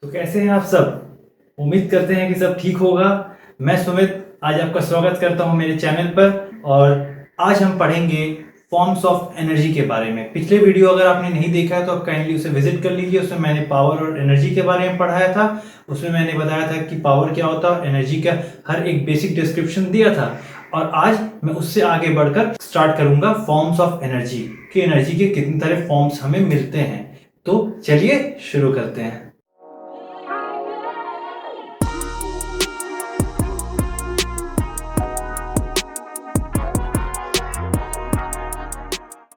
तो कैसे हैं आप सब। उम्मीद करते हैं कि सब ठीक होगा। मैं सुमित आज आपका स्वागत करता हूं मेरे चैनल पर और आज हम पढ़ेंगे फॉर्म्स ऑफ एनर्जी के बारे में। पिछले वीडियो अगर आपने नहीं देखा है तो आप काइंडली उसे विजिट कर लीजिए। उसमें मैंने पावर और एनर्जी के बारे में पढ़ाया था। उसमें मैंने बताया था कि पावर क्या होता है, एनर्जी का हर एक बेसिक डिस्क्रिप्शन दिया था। और आज मैं उससे आगे बढ़कर स्टार्ट करूंगा फॉर्म्स ऑफ एनर्जी कि एनर्जी के कितने तरह फॉर्म्स हमें मिलते हैं। तो चलिए शुरू करते हैं।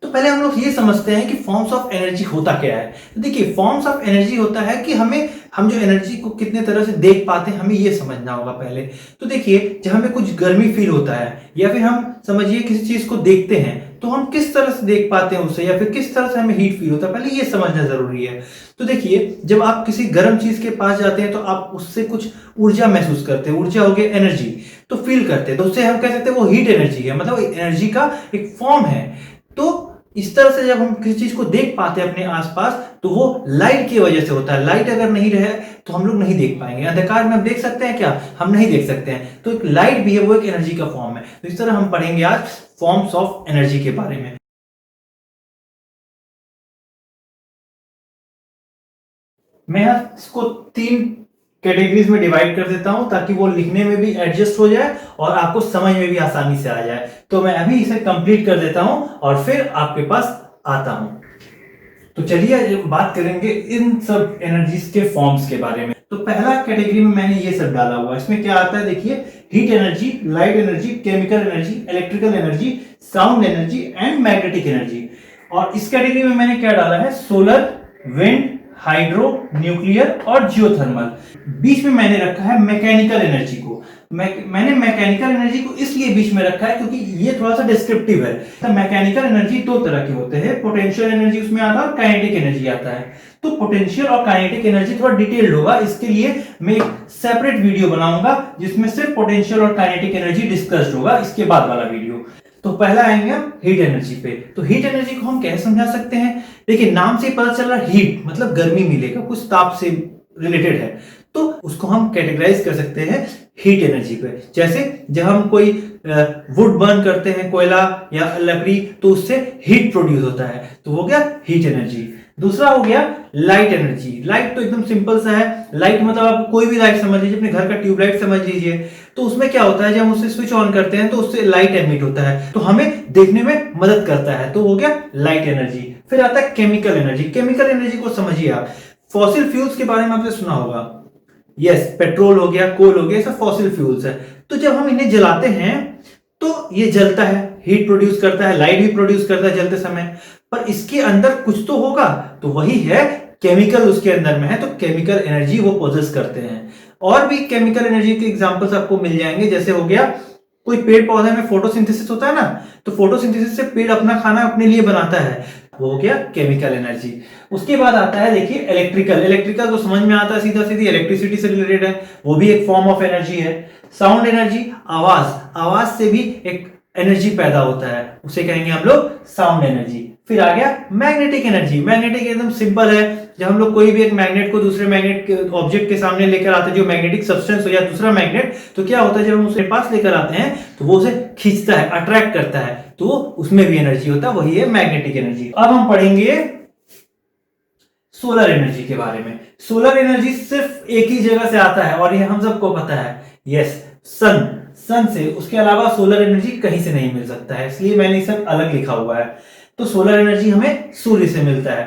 तो पहले हम लोग ये समझते हैं कि फॉर्म्स ऑफ एनर्जी होता क्या है। तो देखिए, फॉर्म्स ऑफ एनर्जी होता है कि हम जो एनर्जी को कितने तरह से देख पाते हैं, हमें ये समझना होगा पहले। तो देखिए, जब हमें कुछ गर्मी फील होता है या फिर हम समझिए किसी चीज को देखते हैं तो हम किस तरह से देख पाते हैं उसे, या फिर किस तरह से हमें हीट फील होता है, पहले ये समझना जरूरी है। तो देखिए, जब आप किसी गर्म चीज के पास जाते हैं तो आप उससे कुछ ऊर्जा महसूस करते हैं। ऊर्जा हो गई एनर्जी, तो फील करते हैं, तो उससे हम कह सकते हैं वो हीट एनर्जी है, मतलब एनर्जी का एक फॉर्म है। तो इस तरह से जब हम किसी चीज को देख पाते हैं अपने आसपास तो वो लाइट की वजह से होता है। लाइट अगर नहीं रहे तो हम लोग नहीं देख पाएंगे। अंधकार में हम देख सकते हैं क्या? हम नहीं देख सकते हैं। तो एक लाइट भी है, वो एक एनर्जी का फॉर्म है। तो इस तरह हम पढ़ेंगे आज फॉर्म्स ऑफ एनर्जी के बारे में। मैं इसको 3 कैटेगरीज में डिवाइड कर देता हूं ताकि वो लिखने में भी एडजस्ट हो जाए और आपको समझ में भी आसानी से आ जाए। तो मैं अभी इसे कंप्लीट कर देता हूं और फिर आपके पास आता हूं। तो चलिए बात करेंगे इन सब एनर्जीज के फॉर्म्स के बारे में। तो पहला कैटेगरी में मैंने ये सब डाला हुआ है। इसमें क्या आता है देखिए, heat energy, light energy, chemical energy, electrical energy, sound energy and magnetic energy. और इस कैटेगरी में मैंने क्या डाला है? सोलर, विंड, हाइड्रो, न्यूक्लियर और जियोथर्मल। बीच में मैंने रखा है मैकेनिकल एनर्जी को। मैंने मैकेनिकल एनर्जी को इसलिए बीच में रखा है क्योंकि ये थोड़ा सा डिस्क्रिप्टिव है। तो मैकेनिकल एनर्जी 2 तरह के होते हैं, पोटेंशियल एनर्जी उसमें आता है और काइनेटिक एनर्जी आता है। तो पोटेंशियल और काइनेटिक एनर्जी थोड़ा डिटेल्ड होगा, इसके लिए मैं एक सेपरेट वीडियो बनाऊंगा जिसमें सिर्फ पोटेंशियल और काइनेटिक एनर्जी डिस्कस्ड होगा, इसके बाद वाला वीडियो। तो पहला आएंगे हम हीट एनर्जी पे। तो हीट एनर्जी को हम कैसे समझा सकते हैं? देखिए, नाम से पता चल रहा है हीट मतलब गर्मी मिलेगा, कुछ ताप से रिलेटेड है, तो उसको हम कैटेगराइज कर सकते हैं हीट एनर्जी पे। जैसे जब हम कोई वुड बर्न करते हैं, कोयला या लकड़ी, तो उससे हीट प्रोड्यूस होता है, तो वो गया हीट एनर्जी। दूसरा हो गया लाइट एनर्जी। लाइट तो एकदम सिंपल सा है। लाइट मतलब आप कोई भी लाइट समझ लीजिए, अपने घर का ट्यूबलाइट समझ लीजिए। तो उसमें क्या होता है, जब हम उसे स्विच ऑन करते हैं तो उससे लाइट एमिट होता है, तो हमें देखने में मदद करता है, तो हो गया लाइट एनर्जी। फिर आता है केमिकल एनर्जी। केमिकल एनर्जी को समझिए आप, फॉसिल फ्यूल्स के बारे में आपने सुना होगा। यस, पेट्रोल हो गया, कोल हो गया, सब फॉसिल फ्यूल्स है। तो जब हम इन्हें जलाते हैं तो ये जलता है, हीट प्रोड्यूस करता है, लाइट भी प्रोड्यूस करता है जलते समय। पर इसके अंदर कुछ तो होगा, तो वही है केमिकल उसके अंदर में है, तो केमिकल एनर्जी वो पोजेस करते हैं। और भी केमिकल एनर्जी के एग्जांपल्स आपको मिल जाएंगे। जैसे हो गया, कोई पेड़ पौधे में फोटोसिंथेसिस होता है ना, तो फोटोसिंथेसिस से पेड़ अपना खाना अपने लिए बनाता है, वो हो गया केमिकल एनर्जी। उसके बाद आता है देखिए इलेक्ट्रिकल। इलेक्ट्रिकल तो समझ में आता है, सीधा सीधी इलेक्ट्रिसिटी से रिलेटेड है, वो भी एक फॉर्म ऑफ एनर्जी है। साउंड एनर्जी, आवाज, आवाज से भी एक एनर्जी पैदा होता है, उसे कहेंगे हम लोग साउंड एनर्जी। फिर आ गया मैग्नेटिक एनर्जी। मैग्नेटिक एकदम सिंपल है, जब हम लोग कोई भी एक मैग्नेट को दूसरे मैग्नेट के ऑब्जेक्ट के सामने लेकर आते हैं, जो मैग्नेटिक सब्सटेंस हो या दूसरा मैग्नेट, तो क्या होता है जब हम उसके पास लेकर आते हैं तो वो उसे खींचता है, अट्रैक्ट करता है, तो उसमें भी एनर्जी होता है, वही है मैग्नेटिक एनर्जी। अब हम पढ़ेंगे सोलर एनर्जी के बारे में। सोलर एनर्जी सिर्फ एक ही जगह से आता है और ये हम सबको पता है, यस, सन से। उसके अलावा सोलर एनर्जी कहीं से नहीं मिल सकता है, इसलिए मैंने इसे अलग लिखा हुआ है। तो सोलर एनर्जी हमें सूर्य से मिलता है।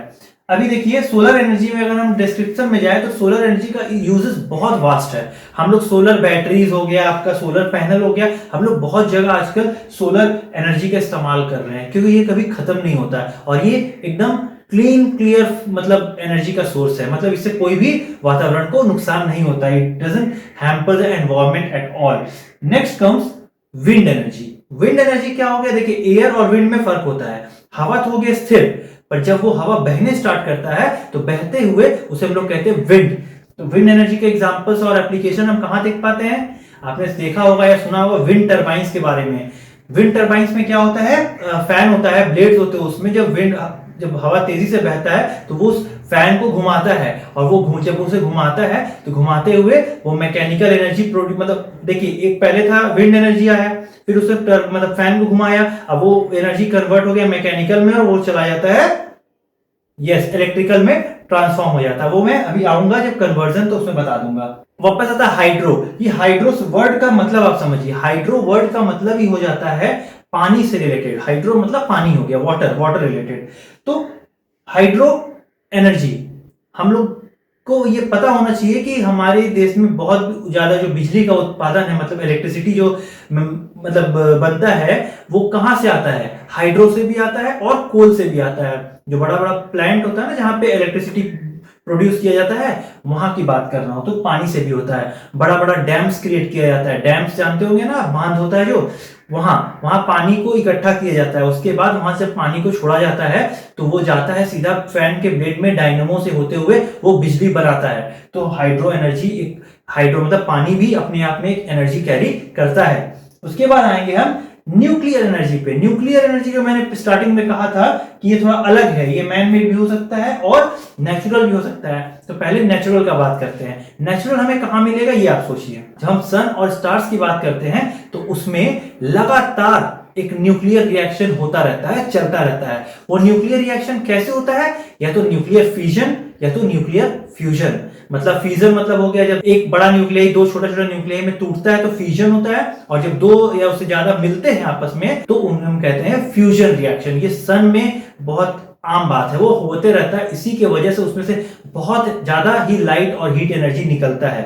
अभी देखिए, सोलर एनर्जी में अगर हम डिस्क्रिप्शन में जाए तो सोलर एनर्जी का यूजेस बहुत वास्ट है। हम लोग सोलर बैटरीज हो गया, आपका सोलर पैनल हो गया, हम लोग बहुत जगह आजकल सोलर एनर्जी का इस्तेमाल कर रहे हैं क्योंकि ये कभी खत्म नहीं होता है और ये एकदम क्लीन क्लियर मतलब एनर्जी का सोर्स है। मतलब इससे कोई भी वातावरण को नुकसान नहीं होता है, it doesn't hamper the environment at all. Next comes wind energy. Wind energy क्या हो गया? देखिए, एयर और विंड में फर्क होता है। हवा तो हो गया स्थिर, पर जब वो हवा बहने स्टार्ट करता है तो बहते हुए उसे हम लोग कहते हैं विंड। तो विंड एनर्जी के एग्जांपल्स और एप्लीकेशन हम कहां देख पाते हैं? आपने देखा होगा या सुना होगा विंड टरबाइंस के बारे में। विंड टरबाइंस में क्या होता है? फैन होता है, ब्लेड्स होते हैं उसमें। जब हवा तेजी से बहता है तो वो उस फैन को घुमाता है और वो जब उसे घुमाता है तो घुमाते हुए वो मैकेनिकल एनर्जी प्रोड्यूस, मतलब देखिए एक पहले था विंड एनर्जी आया, फिर उसे मतलब फैन को घुमाया, अब वो एनर्जी कन्वर्ट हो गया मैकेनिकल में और वो चला जाता है इलेक्ट्रिकल में ट्रांसफॉर्म हो जाता है। वो मैं अभी आऊंगा जब कन्वर्जन तो उसमें बता दूंगा। वापस आता है हाइड्रो। ये हाइड्रो वर्ड का मतलब आप समझिए, हाइड्रो वर्ड का मतलब ही हो जाता है पानी से रिलेटेड। हाइड्रो मतलब पानी हो गया, वाटर रिलेटेड। तो हाइड्रो एनर्जी, हम लोग को ये पता होना चाहिए कि हमारे देश में बहुत ज्यादा जो बिजली का उत्पादन है, मतलब इलेक्ट्रिसिटी जो मतलब बनता है, वो कहां से आता है? हाइड्रो से भी आता है और कोल से भी आता है। जो बड़ा बड़ा प्लांट होता है ना जहां पे इलेक्ट्रिसिटी प्रोड्यूस किया जाता है, वहां की बात कर रहा हूं। तो पानी से भी होता है, बड़ा बड़ा डैम्स क्रिएट किया जाता है। डैम्स जानते होंगे ना, बांध होता है जो, वहां पानी को इकट्ठा किया जाता है। उसके बाद वहां से पानी को छोड़ा जाता है तो वो जाता है सीधा फैन के ब्लेड में, डायनेमो से होते हुए वो बिजली बनाता है। तो हाइड्रो एनर्जी, हाइड्रो मतलब पानी भी अपने आप में एक एनर्जी कैरी करता है। उसके बाद आएंगे हम न्यूक्लियर एनर्जी पे। न्यूक्लियर एनर्जी जो मैंने स्टार्टिंग में कहा था कि ये थोड़ा अलग है, ये मैन मेड भी हो सकता है और नेचुरल भी हो सकता है। तो पहले नेचुरल का बात करते हैं। नेचुरल हमें कहां मिलेगा ये आप सोचिए। जब हम सन और स्टार्स की बात करते हैं तो उसमें लगातार एक न्यूक्लियर रिएक्शन होता रहता है, चलता रहता है। वो न्यूक्लियर रिएक्शन कैसे होता है? या तो न्यूक्लियर फिजन या तो न्यूक्लियर फ्यूजन। मतलब फिजन मतलब हो गया जब एक बड़ा न्यूक्लियाई दो छोटा छोटा न्यूक्लियाई में टूटता है तो फ्यूजन होता है, और जब दो या उससे ज्यादा मिलते हैं आपस में तो उन्हें हम कहते हैं फ्यूजन रिएक्शन। ये सन में बहुत आम बात है, वो होते रहता है। इसी के वजह से उसमें से बहुत ज्यादा ही लाइट और हीट एनर्जी निकलता है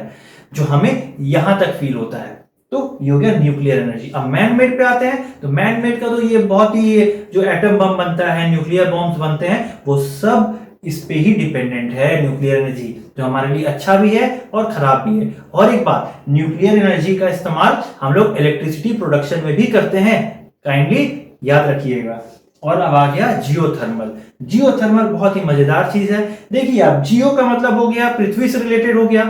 जो हमें यहां तक फील होता है। तो ये हो गया न्यूक्लियर एनर्जी। अब मैन मेड पे आते हैं तो मैन मेड का तो ये बहुत ही, जो एटम बम बनता है, न्यूक्लियर बॉम्ब्स बनते हैं, वो सब इस पे ही डिपेंडेंट है। न्यूक्लियर एनर्जी जो हमारे लिए अच्छा भी है और खराब भी है। और एक बात, न्यूक्लियर एनर्जी का इस्तेमाल हम लोग इलेक्ट्रिसिटी प्रोडक्शन में भी करते हैं, काइंडली याद रखिएगा। और अब आ गया जियोथर्मल। जियोथर्मल बहुत ही मजेदार चीज है। देखिए आप, जियो का मतलब हो गया पृथ्वी से रिलेटेड हो गया,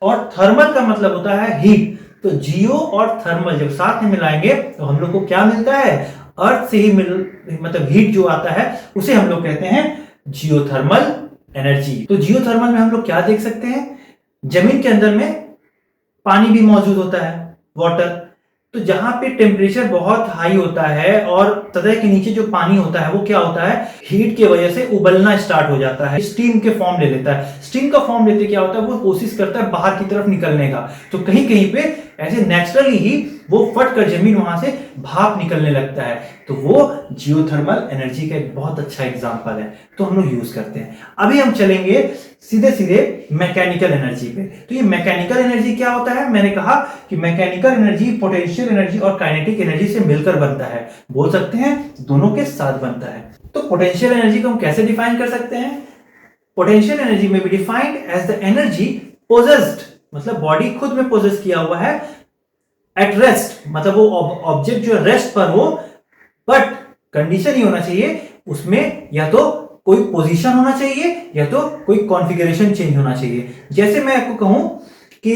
और थर्मल का मतलब होता है हीट। तो जियो और थर्मल जब साथ में मिलाएंगे तो हम लोग को क्या मिलता है? अर्थ से ही मतलब हीट जो आता है उसे हम लोग कहते हैं जियोथर्मल एनर्जी। तो जियोथर्मल में हम लोग क्या देख सकते हैं? जमीन के अंदर में पानी भी मौजूद होता है, वाटर। तो जहां पे टेम्परेचर बहुत हाई होता है और सतह के नीचे जो पानी होता है वो क्या होता है? हीट की वजह से उबलना स्टार्ट हो जाता है, स्टीम के फॉर्म ले लेता है। स्टीम का फॉर्म लेते क्या होता है? वो कोशिश करता है बाहर की तरफ निकलने का। तो कहीं कहीं पे ऐसे नेचुरली ही वो फट कर जमीन वहां से भाप निकलने लगता है। तो वो जियोथर्मल एनर्जी का एक बहुत अच्छा एग्जांपल है, तो हम लोग यूज करते हैं। अभी हम चलेंगे सीधे सीधे मैकेनिकल एनर्जी पे। तो ये मैकेनिकल एनर्जी क्या होता है? मैंने कहा कि मैकेनिकल एनर्जी पोटेंशियल एनर्जी और काइनेटिक एनर्जी से मिलकर बनता है, बोल सकते हैं दोनों के साथ बनता है। तो पोटेंशियल एनर्जी को हम कैसे डिफाइन कर सकते हैं? Potential energy may be defined as the energy possessed, मतलब बॉडी खुद में पोजेस किया हुआ है, एट रेस्ट, मतलब वो ऑब्जेक्ट जो रेस्ट पर हो, बट कंडीशन ये होना चाहिए उसमें या तो कोई पोजीशन होना चाहिए या तो कोई कॉन्फ़िगरेशन चेंज होना चाहिए। जैसे मैं आपको कहूं कि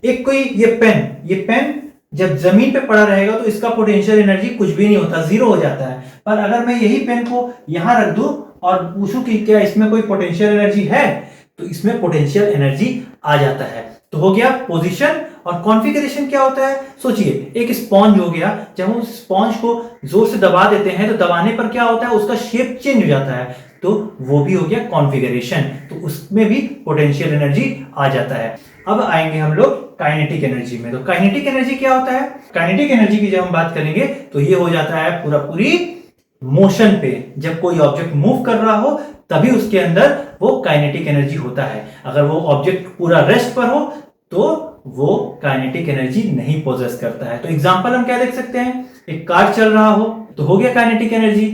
एक कोई ये पेन जब जमीन पे पड़ा रहेगा तो इसका पोटेंशियल एनर्जी कुछ भी नहीं होता, जीरो हो जाता है। पर अगर मैं यही पेन को यहां रख दूं और पूछूं कि क्या इसमें कोई पोटेंशियल एनर्जी है, तो इसमें पोटेंशियल एनर्जी आ जाता है। तो हो गया पोजीशन। और कॉन्फ़िगरेशन क्या होता है? सोचिए एक स्पॉन्ज हो गया, जब हम उस स्पॉन्ज को जोर से दबा देते हैं तो दबाने पर क्या होता है? उसका शेप चेंज हो जाता है, तो वो भी हो गया कॉन्फ़िगरेशन। तो उसमें भी पोटेंशियल एनर्जी आ जाता है। अब आएंगे हम लोग काइनेटिक एनर्जी में। तो काइनेटिक एनर्जी क्या होता है? काइनेटिक एनर्जी की जब हम बात करेंगे तो ये हो जाता है पूरी मोशन पे। जब कोई ऑब्जेक्ट मूव कर रहा हो तभी उसके अंदर वो काइनेटिक एनर्जी होता है। अगर वो ऑब्जेक्ट पूरा रेस्ट पर हो तो वो काइनेटिक एनर्जी नहीं पोजेस करता है। तो एग्जांपल हम क्या देख सकते हैं? एक कार चल रहा हो तो हो गया काइनेटिक एनर्जी।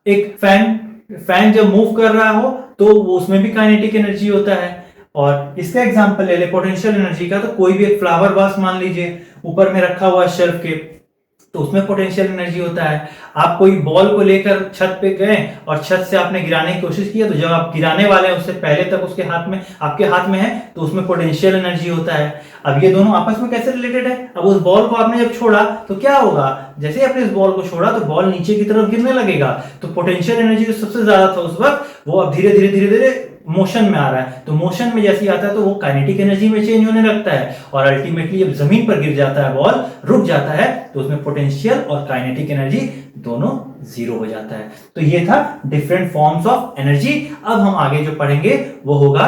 एक फैन जब मूव कर रहा हो तो वो उसमें भी काइनेटिक एनर्जी होता है। और इसका एग्जांपल ले ले पोटेंशियल एनर्जी का, तो कोई भी एक फ्लावर वास मान लीजिए ऊपर में रखा हुआ है शेल्फ के, तो उसमें पोटेंशियल एनर्जी होता है। आप कोई बॉल को लेकर छत पे गए और छत से आपने गिराने की कोशिश की, तो जब आप गिराने वाले हैं उससे पहले तक उसके हाथ में, आपके हाथ में है, तो उसमें पोटेंशियल एनर्जी होता है। अब ये दोनों आपस में कैसे रिलेटेड है? अब उस बॉल को आपने जब छोड़ा तो क्या होगा? जैसे आपने इस बॉल को छोड़ा तो बॉल नीचे की तरफ गिरने लगेगा। तो पोटेंशियल एनर्जी जो सबसे ज्यादा था उस वक्त, वो अब धीरे धीरे मोशन में आ रहा है, तो मोशन में जैसे ही आता है तो वो काइनेटिक एनर्जी में चेंज होने लगता है, और अल्टीमेटली जब जमीन पर गिर जाता है, बॉल रुक जाता है, तो उसमें पोटेंशियल और काइनेटिक एनर्जी दोनों जीरो हो जाता है। तो ये था डिफरेंट फॉर्म्स ऑफ एनर्जी। अब हम आगे जो पढ़ेंगे वो होगा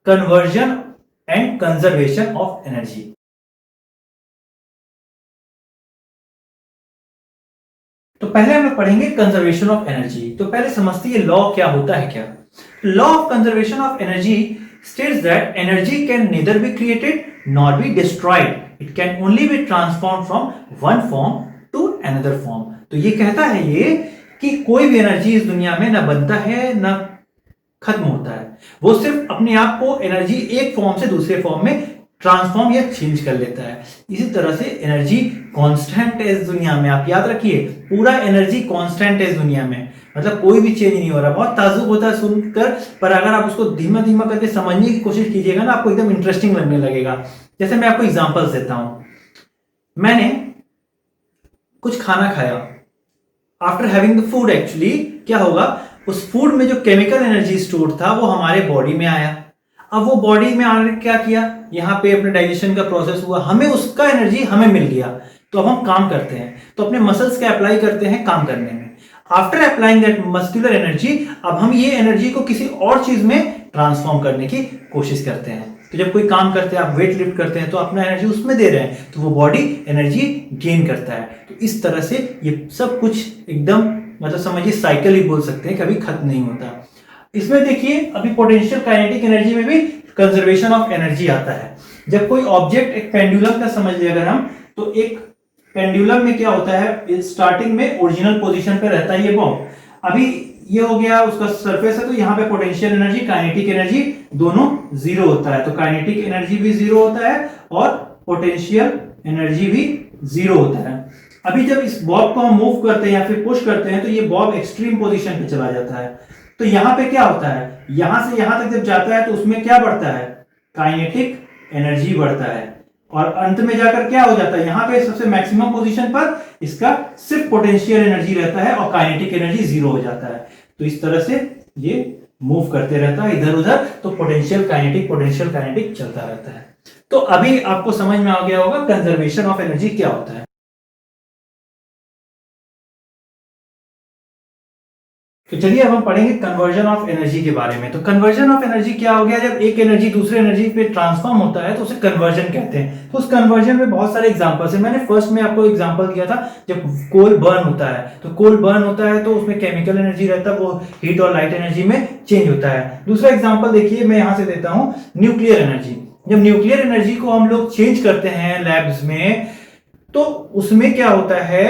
conversion and conservation of energy. तो पहले हम लोग पढ़ेंगे कंजर्वेशन ऑफ एनर्जी। तो पहले समझते हैं लॉ क्या होता है। क्या law of conservation of energy states that energy can neither be created nor be destroyed. It can only be transformed from one form to another form. तो ये कहता है ये कि कोई भी एनर्जी इस दुनिया में ना बनता है ना खत्म होता है, वो सिर्फ अपने आप को एनर्जी एक फॉर्म से दूसरे फॉर्म में ट्रांसफॉर्म या चेंज कर लेता है। इसी तरह से एनर्जी कांस्टेंट है इस दुनिया में। आप याद रखिए, पूरा एनर्जी कांस्टेंट है इस दुनिया में, मतलब कोई भी चेंज नहीं हो रहा। बहुत ताजुब होता है सुनकर, पर अगर आप उसको धीमा धीमा करके समझने की कोशिश कीजिएगा ना, आपको एकदम इंटरेस्टिंग लगने लगेगा। जैसे मैं आपको एग्जांपल्स देता हूं। मैंने कुछ खाना खाया, after having the food actually क्या होगा, उस फूड में जो केमिकल एनर्जी स्टोर था वो हमारे बॉडी में आया। अब वो बॉडी में आने क्या किया, यहाँ पे अपने डाइजेशन का प्रोसेस हुआ, हमें उसका एनर्जी हमें मिल गया, तो अब हम काम करते हैं, तो अपने मसल्स का अप्लाई करते हैं काम करने में। After applying that muscular energy, अब हम ये एनर्जी को किसी और चीज में ट्रांसफॉर्म करने की कोशिश करते हैं। तो जब कोई काम करते हैं, आप वेट लिफ्ट करते हैं, तो अपना एनर्जी उसमें दे रहे हैं, तो वो बॉडी एनर्जी गेन करता है। तो इस तरह से ये सब कुछ एकदम मतलब समझिए साइकिल ही बोल सकते हैं, कभी खत्म नहीं होता। इसमें देखिए अभी पोटेंशियल काइनेटिक एनर्जी में भी कंजर्वेशन ऑफ एनर्जी आता है। जब कोई ऑब्जेक्ट, एक पेंडुलम का समझ लिया अगर हम, तो एक पेंडुलम में क्या होता है, स्टार्टिंग में ओरिजिनल पोजीशन पे रहता है ये बॉब। अभी ये हो गया उसका सरफेस है, तो यहाँ पे पोटेंशियल एनर्जी काइनेटिक एनर्जी दोनों जीरो होता है, तो काइनेटिक एनर्जी भी जीरो होता है और पोटेंशियल एनर्जी भी जीरो होता है। अभी जब इस बॉब को हम मूव करते हैं या फिर पुश करते हैं, तो ये बॉब एक्सट्रीम पोजीशन पे चला जाता है। तो यहां पे क्या होता है, यहां से यहां तक जब जाता है तो उसमें क्या बढ़ता है, काइनेटिक एनर्जी बढ़ता है, और अंत में जाकर क्या हो जाता है, यहां पे सबसे मैक्सिमम पोजीशन पर इसका सिर्फ पोटेंशियल एनर्जी रहता है और काइनेटिक एनर्जी जीरो हो जाता है। तो इस तरह से ये मूव करते रहता है इधर उधर, तो पोटेंशियल काइनेटिक चलता रहता है। तो अभी आपको समझ में आ गया होगा कंजर्वेशन ऑफ एनर्जी क्या होता है। तो चलिए अब हम पढ़ेंगे कन्वर्जन ऑफ एनर्जी के बारे में। तो कन्वर्जन ऑफ एनर्जी क्या हो गया, जब एक एनर्जी दूसरे एनर्जी पे ट्रांसफॉर्म होता है तो उसे कन्वर्जन कहते हैं। तो उस कन्वर्जन में बहुत सारे एग्जांपल्स हैं। मैंने फर्स्ट में आपको एग्जांपल दिया था, जब कोल बर्न होता है, तो कोल बर्न होता है तो उसमें केमिकल एनर्जी रहता है, वो हीट और लाइट एनर्जी में चेंज होता है। दूसरा एग्जाम्पल देखिए मैं यहां से देता हूं, न्यूक्लियर एनर्जी। जब न्यूक्लियर एनर्जी को हम लोग चेंज करते हैं लैब्स में, तो उसमें क्या होता है,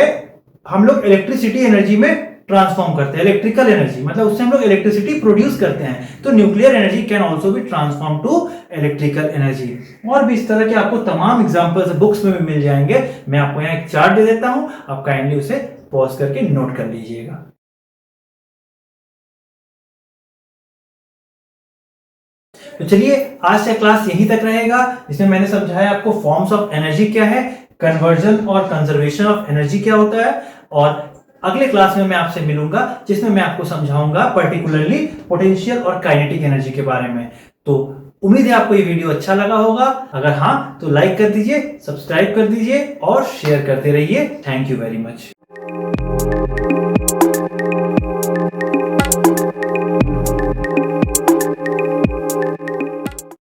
हम लोग इलेक्ट्रिसिटी एनर्जी में ट्रांसफॉर्म करते हैं, इलेक्ट्रिकल एनर्जी, मतलब उससे हम लोग इलेक्ट्रिसिटी प्रोड्यूस करते हैं। तो nuclear energy can also be transform to electrical energy. और भी इस तरह के आपको तमाम एग्जांपल्स बुक्स में भी मिल जाएंगे। मैं आपको यहाँ एक चार्ट दे देता हूं, आप काइंडली उसे पॉज करके नोट कर लीजिएगा। तो चलिए आज का क्लास यहीं तक रहेगा, जिसमें मैंने समझाया आपको फॉर्म्स ऑफ एनर्जी क्या है, कन्वर्जन और कंजर्वेशन ऑफ एनर्जी क्या होता है, और अगले क्लास में मैं आपसे मिलूंगा जिसमें मैं आपको समझाऊंगा पर्टिकुलरली पोटेंशियल और काइनेटिक एनर्जी के बारे में। तो उम्मीद है आपको ये वीडियो अच्छा लगा होगा। अगर हाँ तो लाइक कर दीजिए, सब्सक्राइब कर दीजिए और शेयर करते रहिए। Thank you very much.